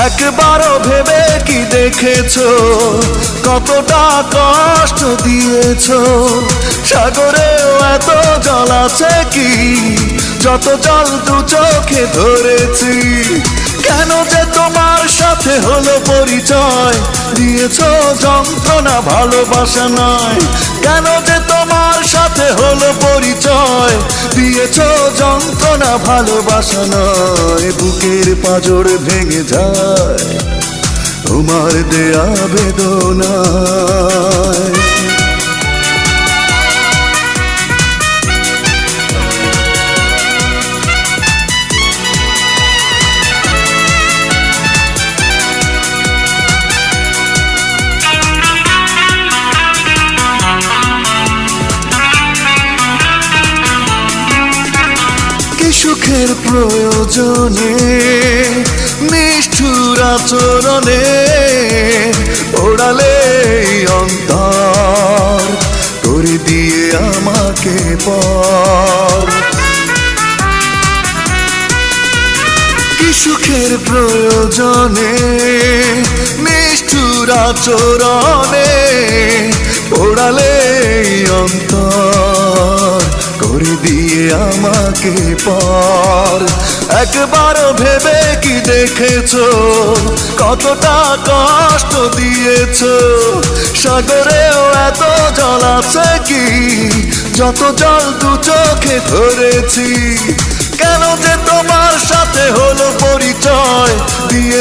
একবারও ভেবে কি দেখেছো কতটা কষ্ট দিয়েছো? সাগরেও এত জল আছে কি যত জল দু চোখে ধরেছি? কেন যে তোমার সাথে হলো পরিচয়, দিয়েছো যন্ত্রণা ভালোবাসা নয়। কেন যে তোমার সাথে হলো পরিচয়, দিয়েছো যন্ত্রণা ভালোবাসা নয়। বুকের পাঁজর ভেঙে যায় তোমার দেয়া বেদনায়। সুখের প্রয়োজনে নিষ্ঠুর আচরণে ওড়ালে অন্তর করে দিয়ে আমাকে পর। কি সুখের প্রয়োজনে নিষ্ঠুর আচরণে ওড়ালে অন্তর করে দিয়ে আমাকে পর। একবারও ভেবে কি দেখেছো কতটা কষ্ট দিয়েছো? সাগরেও এত জল আছে কি যত জল দু চোখে ধরেছি? কেন যে তোমার সাথে হলো পরিচয়, দিয়ে